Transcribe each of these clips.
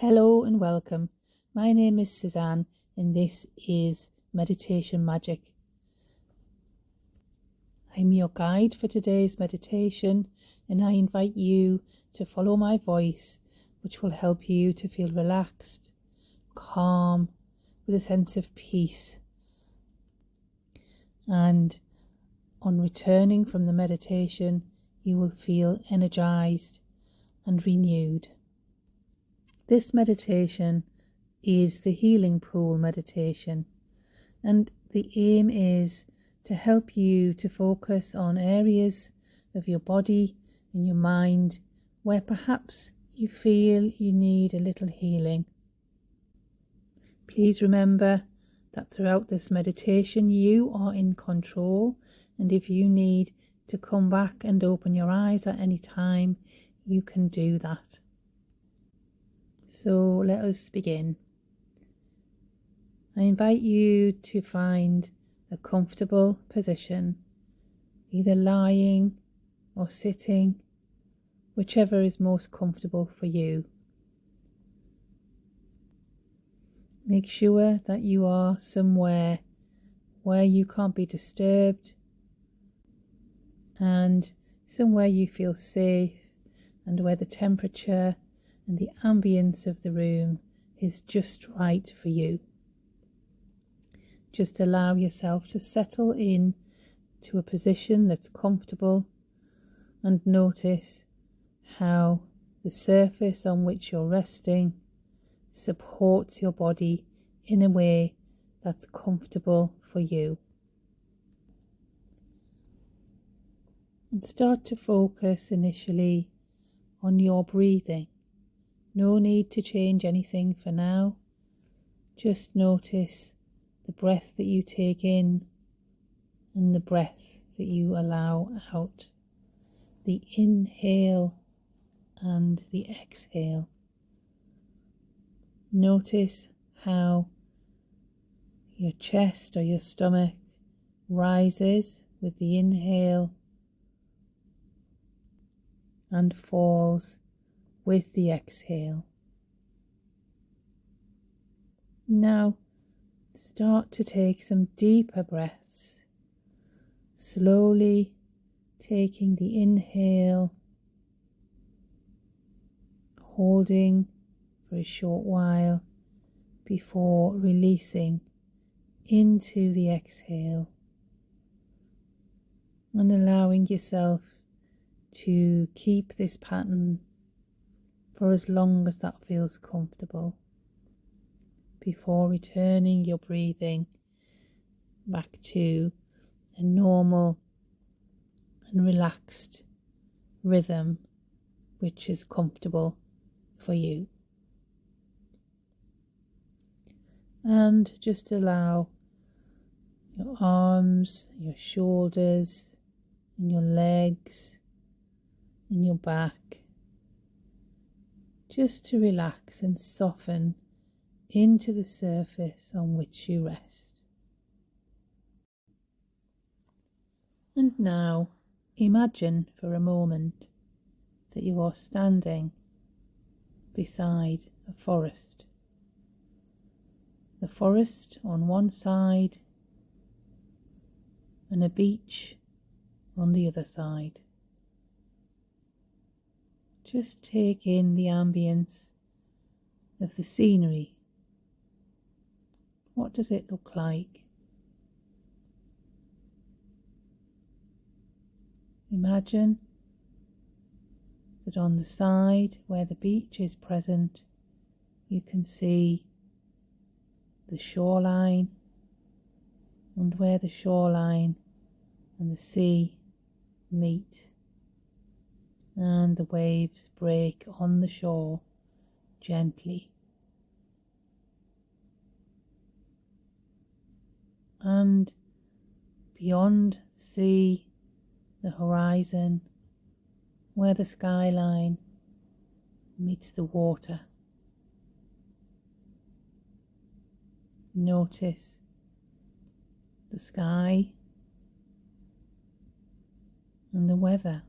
Hello and welcome. My name is Suzanne and this is Meditation Magic. I'm your guide for today's meditation and I invite you to follow my voice, which will help you to feel relaxed, calm, with a sense of peace. And on returning from the meditation, you will feel energized and renewed. This meditation is the healing pool meditation, and the aim is to help you to focus on areas of your body and your mind where perhaps you feel you need a little healing. Please remember that throughout this meditation you are in control, and if you need to come back and open your eyes at any time, you can do that. So let us begin. I invite you to find a comfortable position, either lying or sitting, whichever is most comfortable for you. Make sure that you are somewhere where you can't be disturbed and somewhere you feel safe and where the temperature and the ambience of the room is just right for you. Just allow yourself to settle in to a position that's comfortable and notice how the surface on which you're resting supports your body in a way that's comfortable for you. And start to focus initially on your breathing. No need to change anything for now. Just notice the breath that you take in and the breath that you allow out. The inhale and the exhale. Notice how your chest or your stomach rises with the inhale and falls with the exhale. Now start to take some deeper breaths, slowly taking the inhale, holding for a short while before releasing into the exhale, and allowing yourself to keep this pattern for as long as that feels comfortable before returning your breathing back to a normal and relaxed rhythm which is comfortable for you. And just allow your arms, your shoulders, and your legs and your back just to relax and soften into the surface on which you rest. And now imagine for a moment that you are standing beside a forest. The forest on one side and a beach on the other side. Just take in the ambience of the scenery. What does it look like? Imagine that on the side where the beach is present, you can see the shoreline, and where the shoreline and the sea meet, and the waves break on the shore gently. And beyond the sea, the horizon, where the skyline meets the water. Notice the sky and the weather.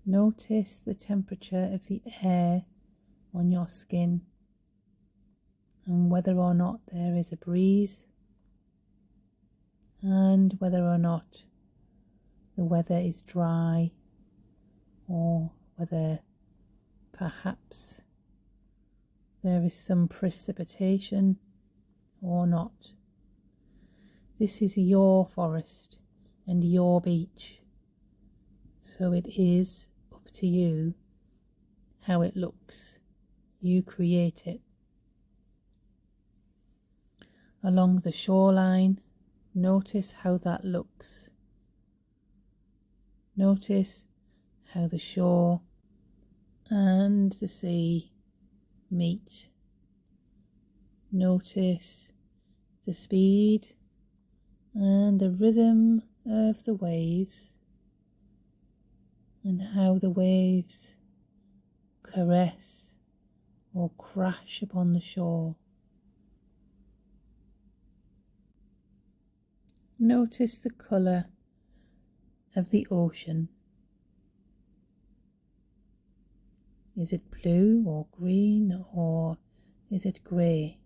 Notice the temperature of the air on your skin and whether or not there is a breeze, and whether or not the weather is dry, or whether perhaps there is some precipitation or not. This is your forest and your beach, so it is up to you how it looks. You create it. Along the shoreline, notice how that looks. Notice how the shore and the sea meet. Notice the speed and the rhythm of the waves, and how the waves caress or crash upon the shore. Notice the colour of the ocean. Is it blue or green, or is it grey?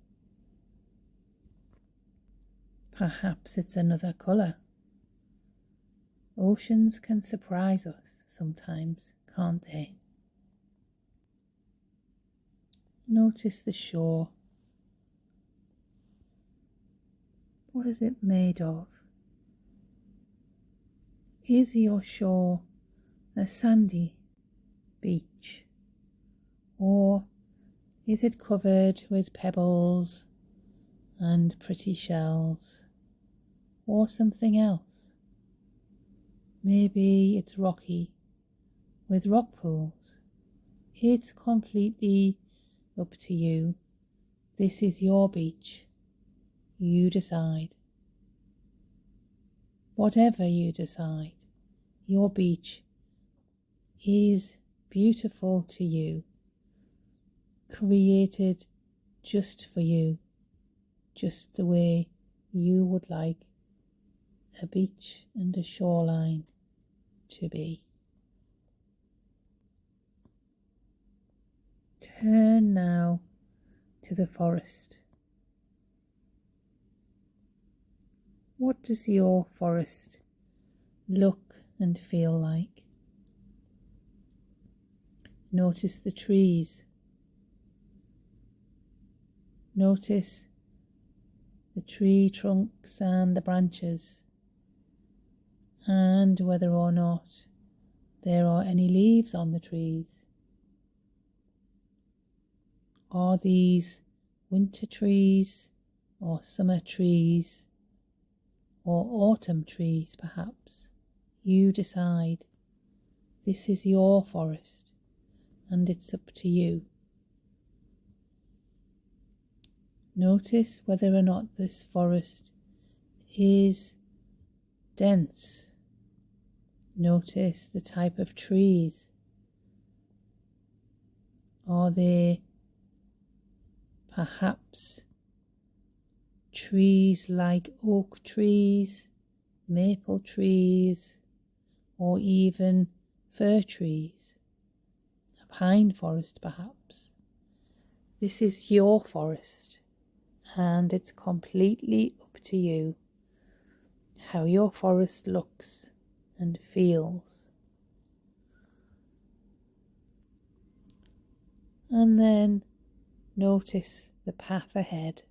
Perhaps it's another colour. Oceans can surprise us sometimes, can't they? Notice the shore. What is it made of? Is your shore a sandy beach, or is it covered with pebbles and pretty shells, or something else? Maybe it's rocky with rock pools. It's completely up to you. This is your beach. You decide. Whatever you decide, your beach is beautiful to you, created just for you, just the way you would like a beach and a shoreline to be. Turn now to the forest. What does your forest look and feel like? Notice the trees. Notice the tree trunks and the branches, and whether or not there are any leaves on the trees. Are these winter trees or summer trees or autumn trees perhaps? You decide. This is your forest and it's up to you. Notice whether or not this forest is dense. Notice the type of trees. Are they perhaps trees like oak trees, maple trees, or even fir trees? A pine forest perhaps. This is your forest, and it's completely up to you how your forest looks and feels. And then notice the path ahead.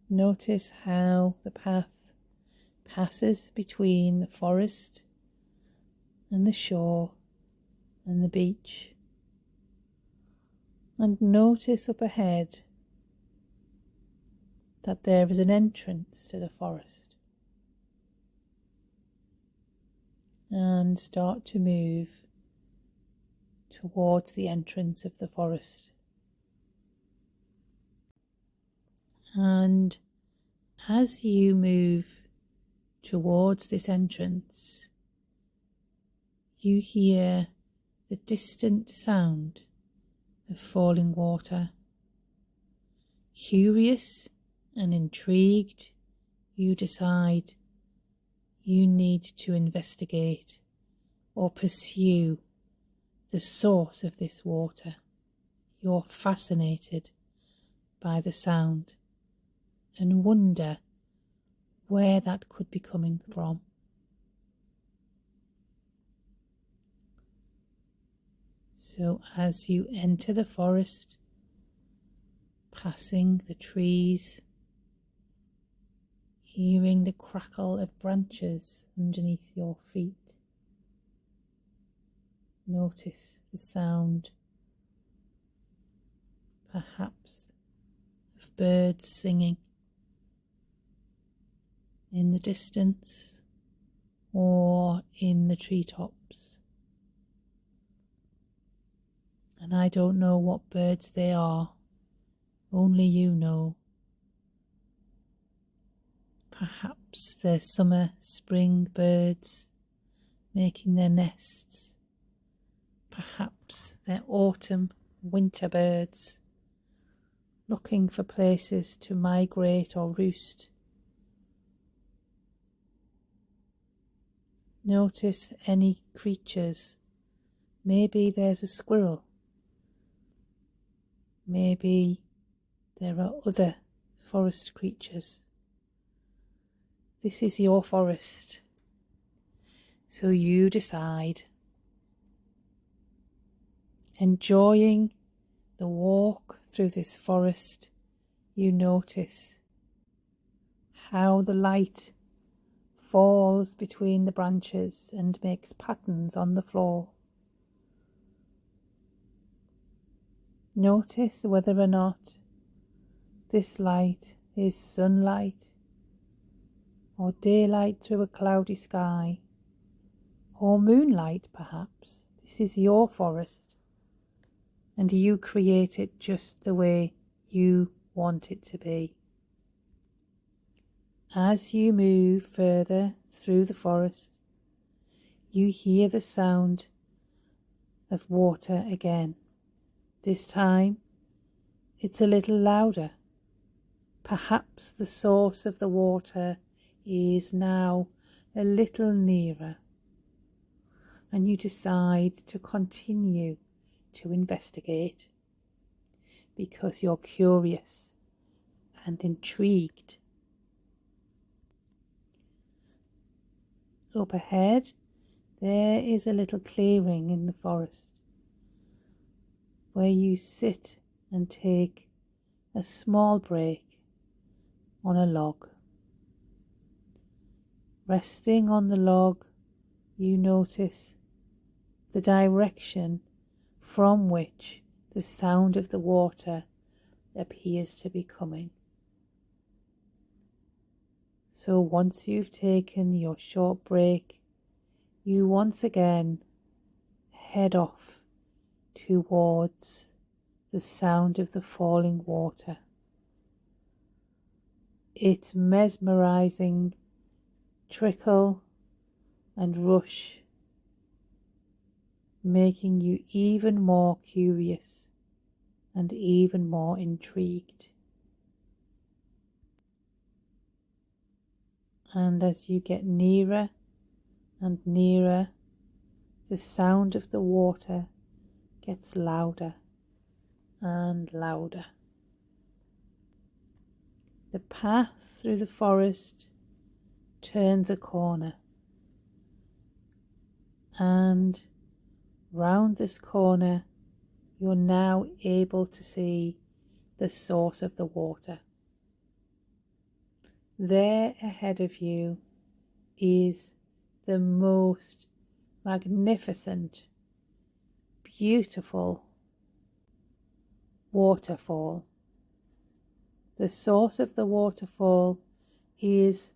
Notice how the path passes between the forest and the shore and the beach. And notice up ahead that there is an entrance to the forest. And start to move towards the entrance of the forest. And as you move towards this entrance, you hear the distant sound of falling water. Curious and intrigued, you decide you need to investigate or pursue the source of this water. You're fascinated by the sound and wonder where that could be coming from. So as you enter the forest, passing the trees, hearing the crackle of branches underneath your feet, notice the sound, perhaps of birds singing in the distance or in the treetops. And I don't know what birds they are, only you know. Perhaps they're summer, spring birds making their nests. Perhaps they're autumn, winter birds looking for places to migrate or roost. Notice any creatures. Maybe there's a squirrel. Maybe there are other forest creatures. This is your forest, so you decide. Enjoying the walk through this forest, you notice how the light falls between the branches and makes patterns on the floor. Notice whether or not this light is sunlight or daylight through a cloudy sky or moonlight perhaps. This is your forest and you create it just the way you want it to be. As you move further through the forest, you hear the sound of water again. This time it's a little louder. Perhaps the source of the water is now a little nearer, and you decide to continue to investigate because you're curious and intrigued. Up ahead, there is a little clearing in the forest where you sit and take a small break on a log. Resting on the log, you notice the direction from which the sound of the water appears to be coming. So once you've taken your short break, you once again head off towards the sound of the falling water. Its mesmerizing trickle and rush, making you even more curious and even more intrigued. And as you get nearer and nearer, the sound of the water gets louder and louder. The path through the forest turns a corner, and round this corner you're now able to see the source of the water. There ahead of you is the most magnificent, beautiful waterfall. The source of the waterfall is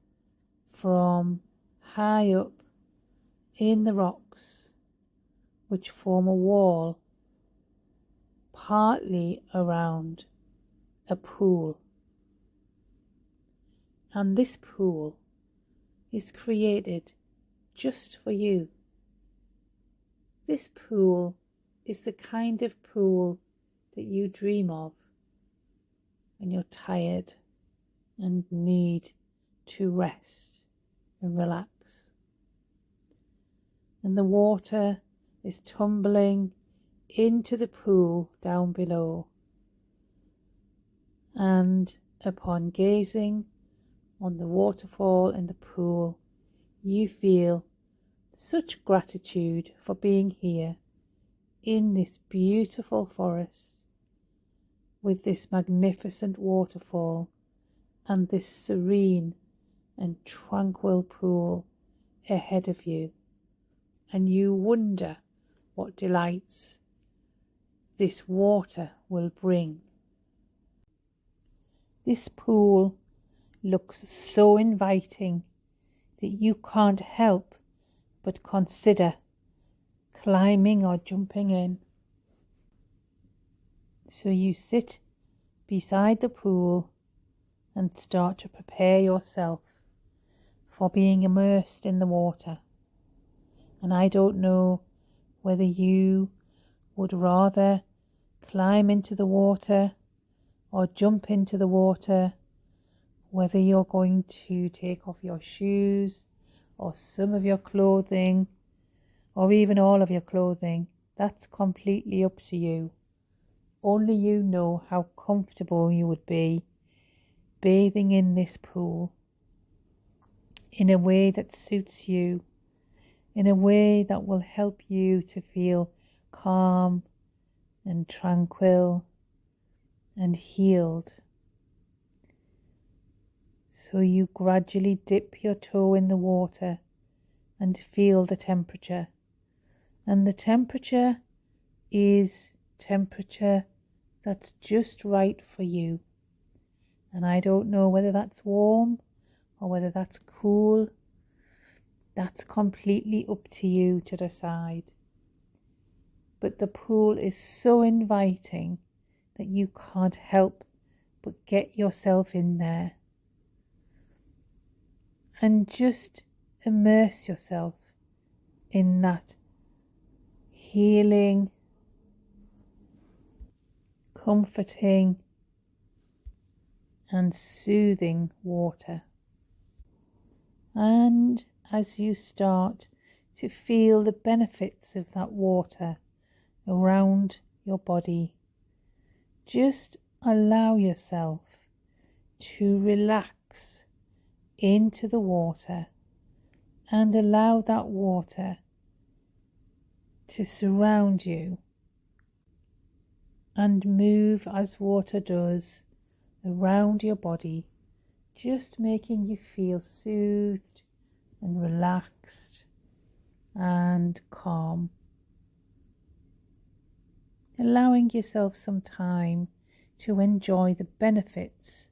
from high up in the rocks, which form a wall partly around a pool. And this pool is created just for you. This pool is the kind of pool that you dream of when you're tired and need to rest and relax. and the water is tumbling into the pool down below. And upon gazing on the waterfall and the pool, you feel such gratitude for being here in this beautiful forest with this magnificent waterfall and this serene and tranquil pool ahead of you, and you wonder what delights this water will bring. This pool looks so inviting that you can't help but consider climbing or jumping in. So you sit beside the pool and start to prepare yourself for being immersed in the water. And I don't know whether you would rather climb into the water or jump into the water, whether you're going to take off your shoes or some of your clothing or even all of your clothing. That's completely up to you. Only you know how comfortable you would be bathing in this pool in a way that suits you, in a way that will help you to feel calm and tranquil and healed. So you gradually dip your toe in the water and feel the temperature. And the temperature is temperature that's just right for you. And I don't know whether that's warm or whether that's cool. That's completely up to you to decide. But the pool is so inviting that you can't help but get yourself in there. And just immerse yourself in that healing, comforting, and soothing water. And as you start to feel the benefits of that water around your body, just allow yourself to relax into the water and allow that water to surround you and move as water does around your body, just making you feel soothed and relaxed and calm. Allowing yourself some time to enjoy the benefits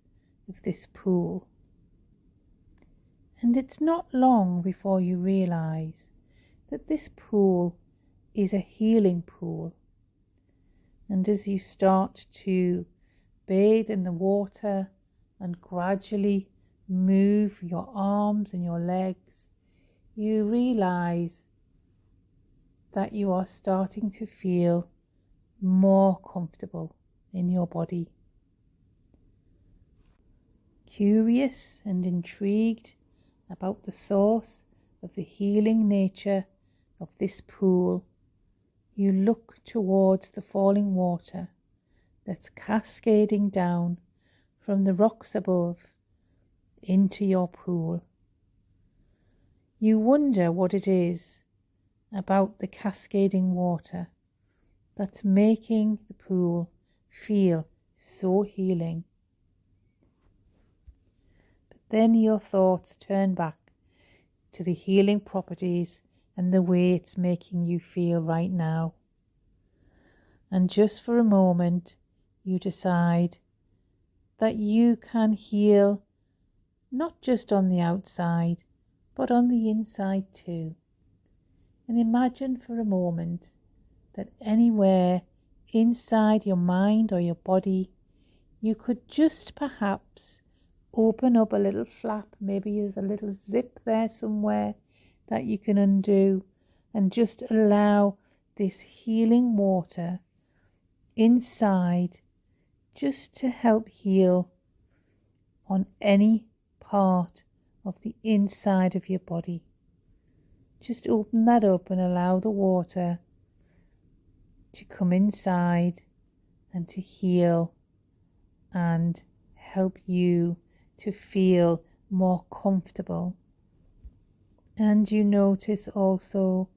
of this pool. And it's not long before you realize that this pool is a healing pool. And as you start to bathe in the water and gradually move your arms and your legs, you realize that you are starting to feel more comfortable in your body. Curious and intrigued about the source of the healing nature of this pool, you look towards the falling water that's cascading down from the rocks above into your pool. You wonder what it is about the cascading water that's making the pool feel so healing. But then your thoughts turn back to the healing properties and the way it's making you feel right now. And just for a moment, you decide that you can heal not just on the outside, but on the inside too. And imagine for a moment that anywhere inside your mind or your body, you could just perhaps open up a little flap. Maybe there's a little zip there somewhere that you can undo, and just allow this healing water inside just to help heal on any part of the inside of your body. just open that up and allow the water to come inside and to heal and help you to feel more comfortable. And you notice also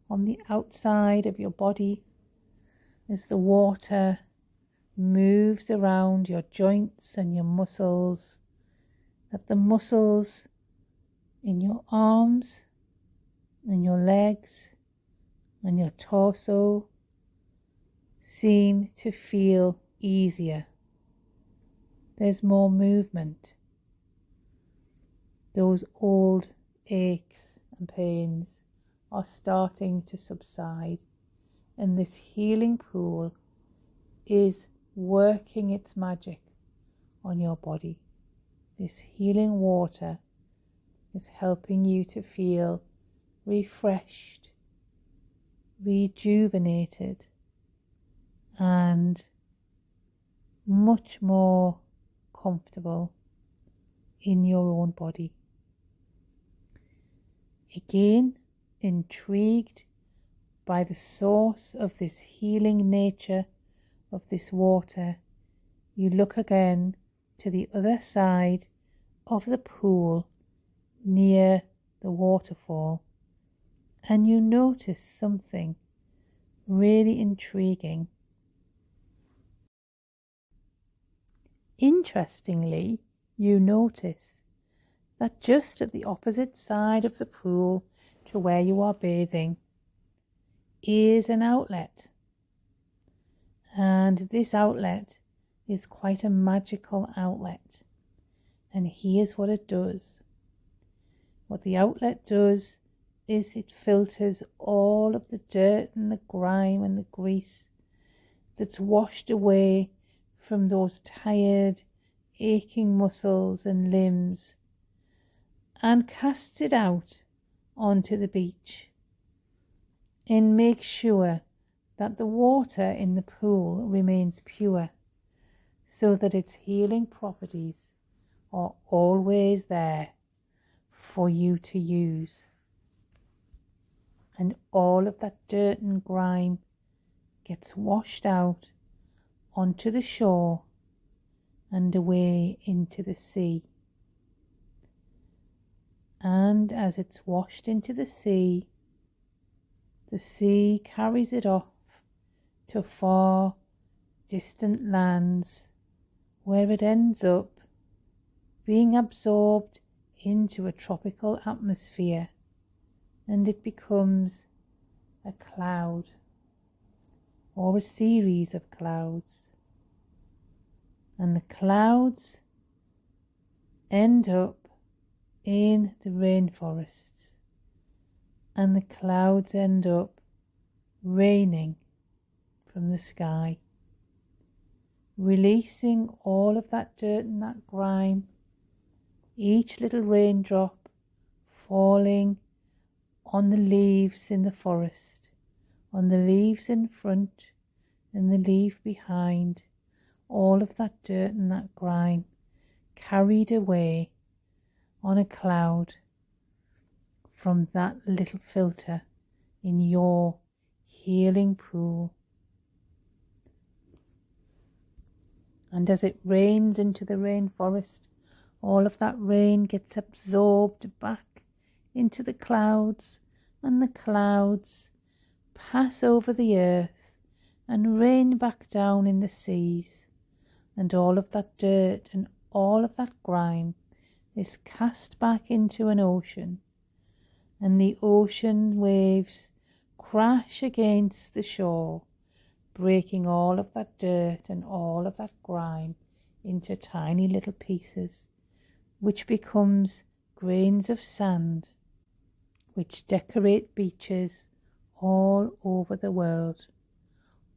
on the outside of your body as the water moves around your joints and your muscles, that the muscles in your arms and your legs and your torso seem to feel easier. There's more movement. Those old aches and pains are starting to subside, and this healing pool is working its magic on your body. This healing water is helping you to feel refreshed, rejuvenated, and much more comfortable in your own body. Again, intrigued by the source of this healing nature of this water, you look again to the other side of the pool near the waterfall, and you notice something really intriguing. Interestingly, you notice that just at the opposite side of the pool to where you are bathing is an outlet. And this outlet is quite a magical outlet. And here's what it does. What the outlet does is it filters all of the dirt and the grime and the grease that's washed away from those tired, aching muscles and limbs, and casts it out onto the beach, and makes sure that the water in the pool remains pure, so that its healing properties are always there for you to use. And all of that dirt and grime gets washed out onto the shore and away into the sea. And as it's washed into the sea carries it off to far distant lands, where it ends up being absorbed into a tropical atmosphere, and it becomes a cloud or a series of clouds. And the clouds end up in the rainforests, and the clouds end up raining from the sky, releasing all of that dirt and that grime, each little raindrop falling on the leaves in the forest, on the leaves in front and the leaf behind, all of that dirt and that grime carried away on a cloud from that little filter in your healing pool. And as it rains into the rainforest, all of that rain gets absorbed back into the clouds, and the clouds pass over the earth and rain back down in the seas, and all of that dirt and all of that grime is cast back into an ocean, and the ocean waves crash against the shore, breaking all of that dirt and all of that grime into tiny little pieces, which becomes grains of sand, which decorate beaches all over the world.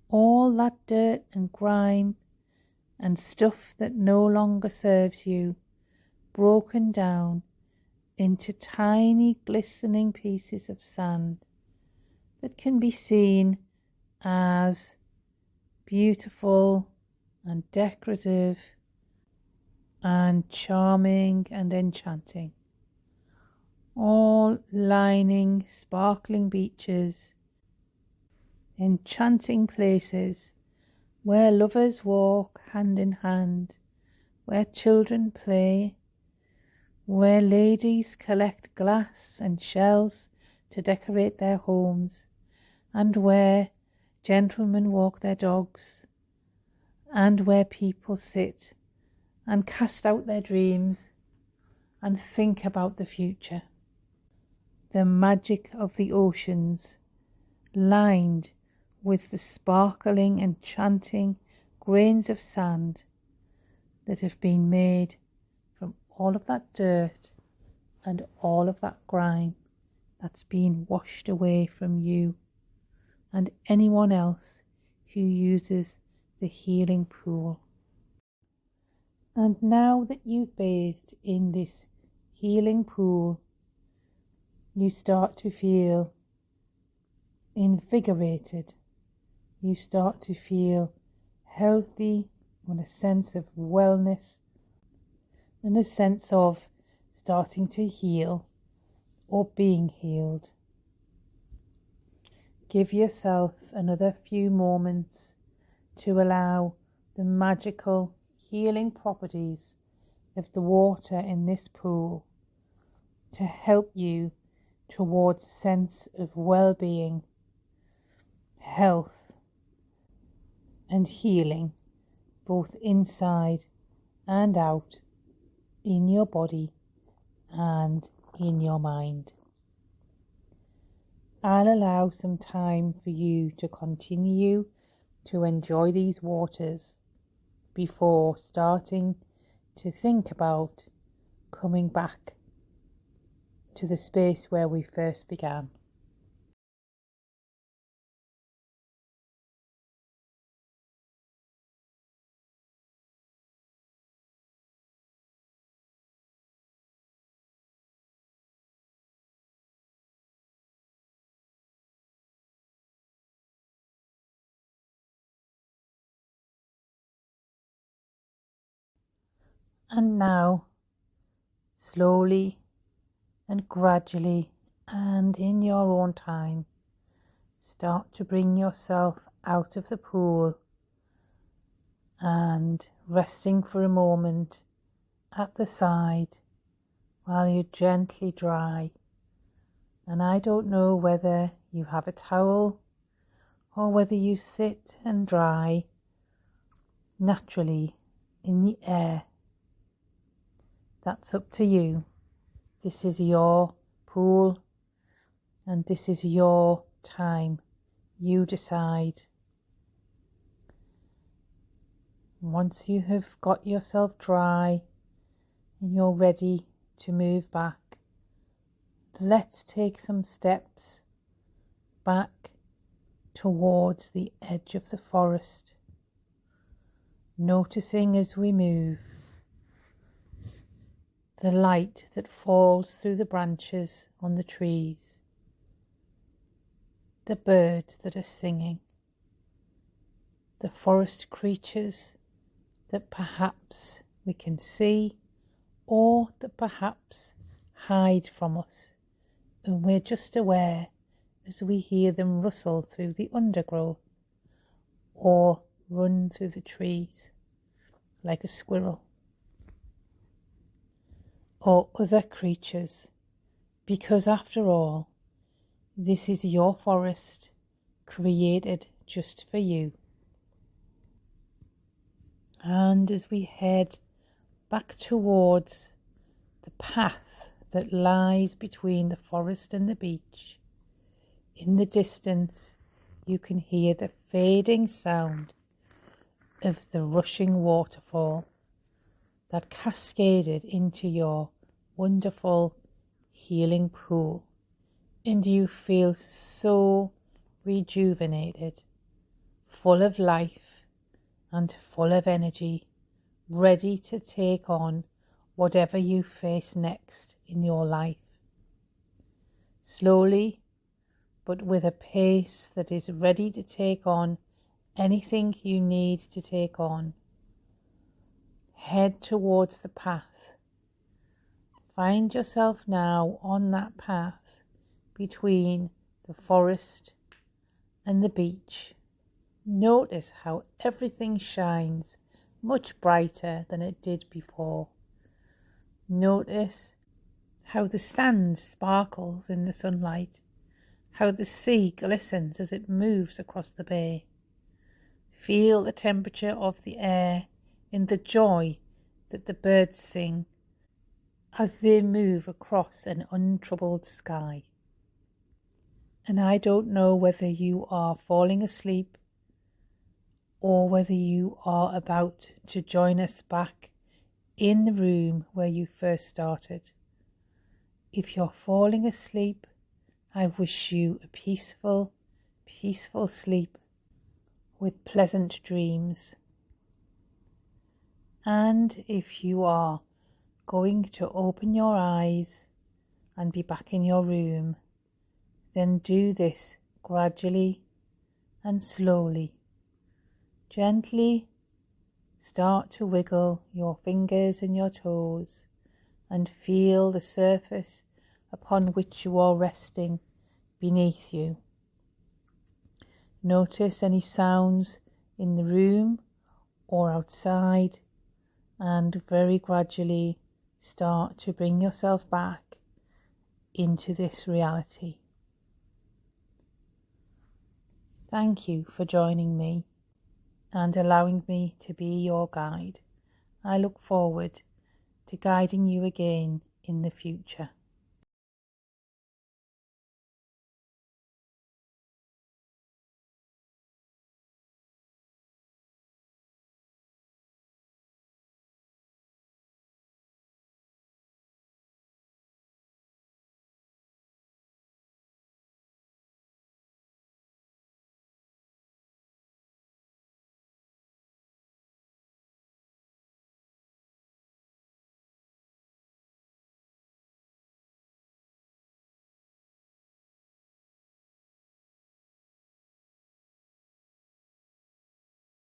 All that dirt and grime and stuff that no longer serves you, broken down into tiny glistening pieces of sand that can be seen as beautiful and decorative and charming and enchanting. all lining sparkling beaches, enchanting places where lovers walk hand in hand, where children play, where ladies collect glass and shells to decorate their homes, and where gentlemen walk their dogs, and where people sit and cast out their dreams and think about the future. The magic of the oceans, lined with the sparkling, enchanting grains of sand that have been made from all of that dirt and all of that grime that's been washed away from you and anyone else who uses the healing pool. And now that you've bathed in this healing pool, you start to feel invigorated. You start to feel healthy, and a sense of wellness, and a sense of starting to heal or being healed. Give yourself another few moments to allow the magical healing properties of the water in this pool to help you towards a sense of well-being, health and healing, both inside and out, in your body and in your mind. I'll allow some time for you to continue to enjoy these waters before starting to think about coming back to the space where we first began. And now, slowly and gradually and in your own time, start to bring yourself out of the pool and resting for a moment at the side while you gently dry. And I don't know whether you have a towel or whether you sit and dry naturally in the air. That's up to you. This is your pool and this is your time. You decide. Once you have got yourself dry and you're ready to move back, let's take some steps back towards the edge of the forest, noticing as we move the light that falls through the branches on the trees, the birds that are singing, the forest creatures that perhaps we can see or that perhaps hide from us, and we're just aware as we hear them rustle through the undergrowth or run through the trees like a squirrel, or other creatures, because after all, this is your forest created just for you. And as we head back towards the path that lies between the forest and the beach, in the distance you can hear the fading sound of the rushing waterfall that cascaded into your wonderful healing pool, and you feel so rejuvenated, full of life and full of energy, ready to take on whatever you face next in your life. Slowly, but with a pace that is ready to take on anything you need to take on, head towards the path, Find yourself now on that path between the forest and the beach. Notice how everything shines much brighter than it did before. Notice how the sand sparkles in the sunlight, how the sea glistens as it moves across the bay. Feel the temperature of the air in the joy that the birds sing as they move across an untroubled sky. And I don't know whether you are falling asleep or whether you are about to join us back in the room where you first started. If you're falling asleep, I wish you a peaceful, peaceful sleep with pleasant dreams. And if you are going to open your eyes and be back in your room, then do this gradually and slowly. Gently start to wiggle your fingers and your toes and feel the surface upon which you are resting beneath you. Notice any sounds in the room or outside, and very gradually start to bring yourself back into this reality. Thank you for joining me and allowing me to be your guide. I look forward to guiding you again in the future.